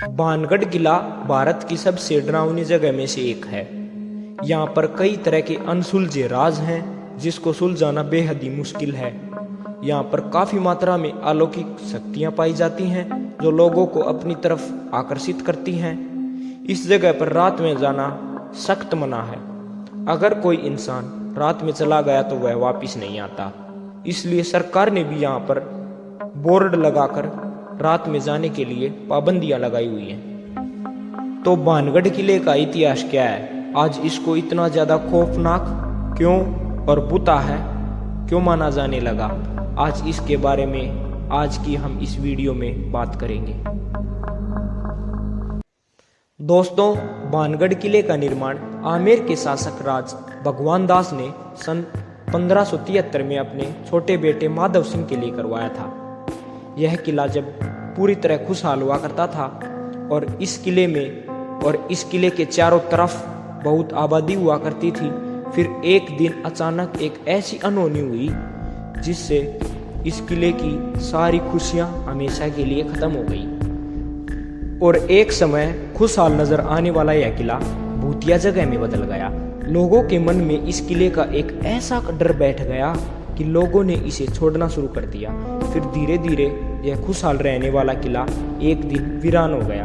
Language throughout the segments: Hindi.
बाणगढ़ किला भारत की सबसे डरावनी जगह में से एक है। यहाँ पर कई तरह के अनसुलझे राज हैं जिसको सुलझाना बेहद ही मुश्किल है। यहाँ पर काफी मात्रा में अलौकिक शक्तियाँ पाई जाती हैं जो लोगों को अपनी तरफ आकर्षित करती हैं। इस जगह पर रात में जाना सख्त मना है। अगर कोई इंसान रात में चला गया तो वह वापस नहीं आता। इसलिए सरकार ने भी यहाँ पर बोर्ड लगाकर रात में जाने के लिए पाबंदियां लगाई हुई हैं। तो बाणगढ़ किले का इतिहास क्या है, आज इसको इतना ज्यादा खौफनाक क्यों और बुता है क्यों माना जाने लगा, आज इसके बारे में आज की हम इस वीडियो में बात करेंगे। दोस्तों, बाणगढ़ किले का निर्माण आमेर के शासक राज भगवान दास ने सन 1573 में अपने छोटे बेटे माधव सिंह के लिए करवाया था। यह किला जब पूरी तरह खुशहाल हुआ करता था और इस किले के चारों तरफ बहुत आबादी हुआ करती थी, फिर एक दिन अचानक एक ऐसी अनहोनी हुई जिससे इस किले की सारी खुशियां हमेशा के लिए खत्म हो गई और एक समय खुशहाल नजर आने वाला यह किला भूतिया जगह में बदल गया। लोगों के मन में इस किले का एक ऐसा डर बैठ गया कि लोगों ने इसे छोड़ना शुरू कर दिया। फिर धीरे धीरे यह खुशहाल रहने वाला किला एक दिन वीरान हो गया।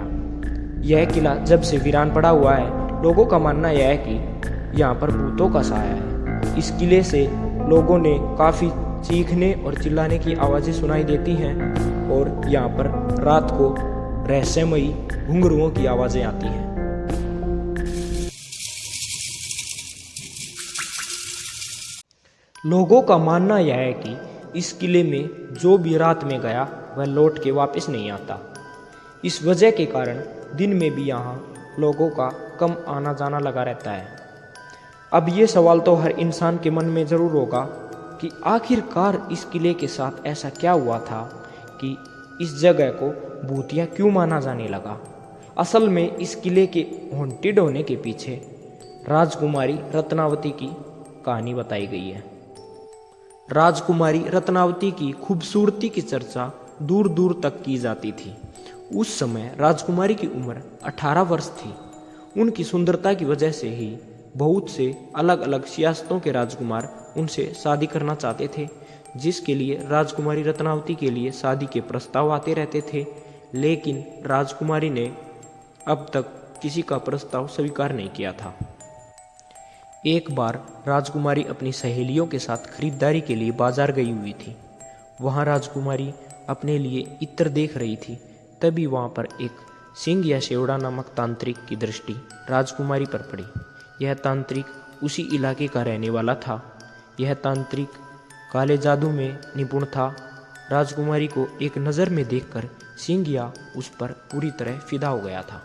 यह किला जब से वीरान पड़ा हुआ है, लोगों का मानना यह है कि यहाँ पर भूतों का साया है। इस किले से लोगों ने काफी चीखने और चिल्लाने की आवाजें सुनाई देती हैं और यहाँ पर रात को रहस्यमयी घुंघरुओं की आवाजें आती हैं। लोगों का मानना यह है कि इस किले में जो भी रात में गया वह लौट के वापस नहीं आता। इस वजह के कारण दिन में भी यहाँ लोगों का कम आना जाना लगा रहता है। अब ये सवाल तो हर इंसान के मन में जरूर होगा कि आखिरकार इस किले के साथ ऐसा क्या हुआ था कि इस जगह को भूतिया क्यों माना जाने लगा। असल में इस किले के हॉन्टेड होने के पीछे राजकुमारी रत्नावती की कहानी बताई गई है। राजकुमारी रत्नावती की खूबसूरती की चर्चा दूर दूर तक की जाती थी। उस समय राजकुमारी की उम्र 18 वर्ष थी। उनकी सुंदरता की वजह से ही बहुत से अलग अलग सियासतों के राजकुमार उनसे शादी करना चाहते थे, जिसके लिए राजकुमारी रत्नावती के लिए शादी के प्रस्ताव आते रहते थे, लेकिन राजकुमारी ने अब तक किसी का प्रस्ताव स्वीकार नहीं किया था। एक बार राजकुमारी अपनी सहेलियों के साथ खरीदारी के लिए बाजार गई हुई थी। वहां राजकुमारी अपने लिए इत्र देख रही थी। तभी वहां पर एक सिंह या शेवड़ा नामक तांत्रिक की दृष्टि राजकुमारी पर पड़ी। यह तांत्रिक उसी इलाके का रहने वाला था। यह तांत्रिक काले जादू में निपुण था। राजकुमारी को एक नज़र में देखकर सिंह उस पर पूरी तरह फिदा हो गया था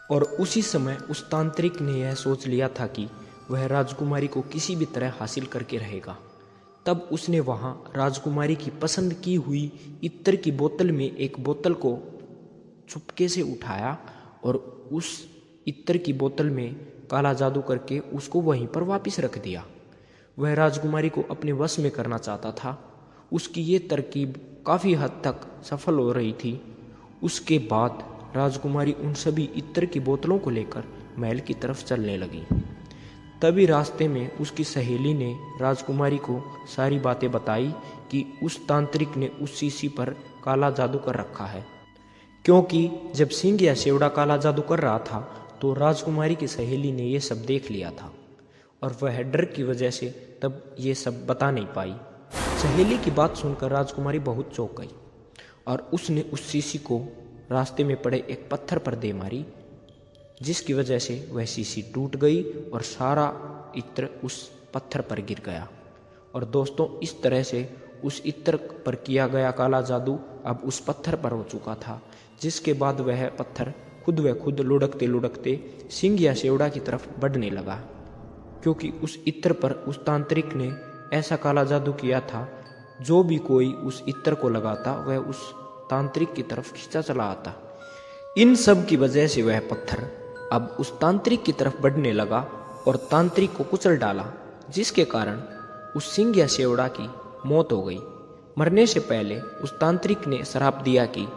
और उसी समय उस तांत्रिक ने यह सोच लिया था कि वह राजकुमारी को किसी भी तरह हासिल करके रहेगा। तब उसने वहां राजकुमारी की पसंद की हुई इत्र की बोतल में एक बोतल को चुपके से उठाया और उस इत्र की बोतल में काला जादू करके उसको वहीं पर वापस रख दिया। वह राजकुमारी को अपने वश में करना चाहता था। उसकी ये तरकीब काफ़ी हद तक सफल हो रही थी। उसके बाद राजकुमारी उन सभी इत्र की बोतलों को लेकर महल की तरफ चलने लगी। तभी रास्ते में उसकी सहेली ने राजकुमारी को सारी बातें बताई कि उस तांत्रिक ने उस शीशी पर काला जादू कर रखा है। क्योंकि जब सिंह या शेवड़ा काला जादू कर रहा था तो राजकुमारी की सहेली ने यह सब देख लिया था और वह डर की वजह से तब ये सब बता नहीं पाई। सहेली की बात सुनकर राजकुमारी बहुत चौंक गई और उसने उस शीशी को रास्ते में पड़े एक पत्थर पर दे मारी, जिसकी वजह से वह शीशी टूट गई और सारा इत्र उस पत्थर पर गिर गया। और दोस्तों, इस तरह से उस इत्र पर किया गया काला जादू अब उस पत्थर पर हो चुका था, जिसके बाद वह पत्थर खुद व खुद लुढ़कते लुढ़कते सिंह या शेवड़ा की तरफ बढ़ने लगा। क्योंकि उस इत्र पर उस तांत्रिक ने ऐसा काला जादू किया था, जो भी कोई उस इत्र को लगाता वह उस तांत्रिक की तरफ खींचा चला आता। इन सब की वजह से वह पत्थर अब उस तांत्रिक की तरफ बढ़ने लगा और तांत्रिक को कुचल डाला, जिसके कारण उस सिंह या शेवड़ा की मौत हो गई। मरने से पहले उस तांत्रिक ने श्राप दिया कि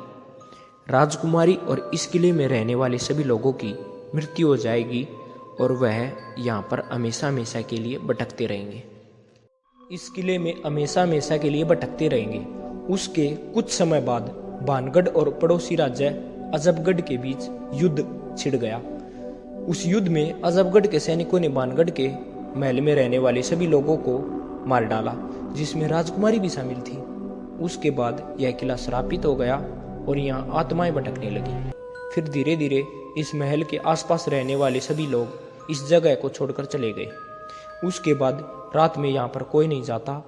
राजकुमारी और इस किले में रहने वाले सभी लोगों की मृत्यु हो जाएगी और वह यहाँ पर हमेशा हमेशा के लिए भटकते रहेंगे। इस किले में हमेशा हमेशा के लिए भटकते रहेंगे। उसके कुछ समय बाद भानगढ़ और पड़ोसी राज्य अजबगढ़ के बीच युद्ध छिड़ गया। उस युद्ध में अजबगढ़ के सैनिकों ने भानगढ़ के महल में रहने वाले सभी लोगों को मार डाला, जिसमें राजकुमारी भी शामिल थी। उसके बाद यह किला श्रापित हो गया और यहाँ आत्माएं भटकने लगी। फिर धीरे धीरे इस महल के आसपास रहने वाले सभी लोग इस जगह को छोड़कर चले गए। उसके बाद रात में यहाँ पर कोई नहीं जाता।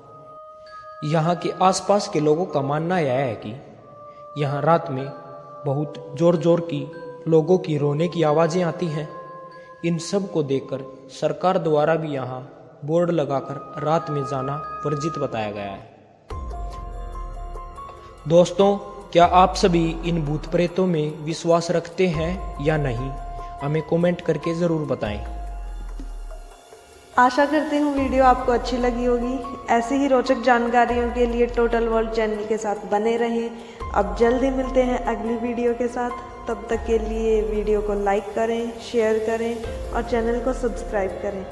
यहाँ के आसपास के लोगों का मानना यह है कि यहाँ रात में बहुत जोर जोर की लोगों की रोने की आवाज़ें आती हैं। इन सब को देखकर सरकार द्वारा भी यहाँ बोर्ड लगाकर रात में जाना वर्जित बताया गया है। दोस्तों, क्या आप सभी इन भूत प्रेतों में विश्वास रखते हैं या नहीं? हमें कमेंट करके ज़रूर बताएं। आशा करती हूँ वीडियो आपको अच्छी लगी होगी। ऐसी ही रोचक जानकारियों के लिए टोटल वर्ल्ड चैनल के साथ बने रहें। अब जल्दी मिलते हैं अगली वीडियो के साथ। तब तक के लिए वीडियो को लाइक करें, शेयर करें और चैनल को सब्सक्राइब करें।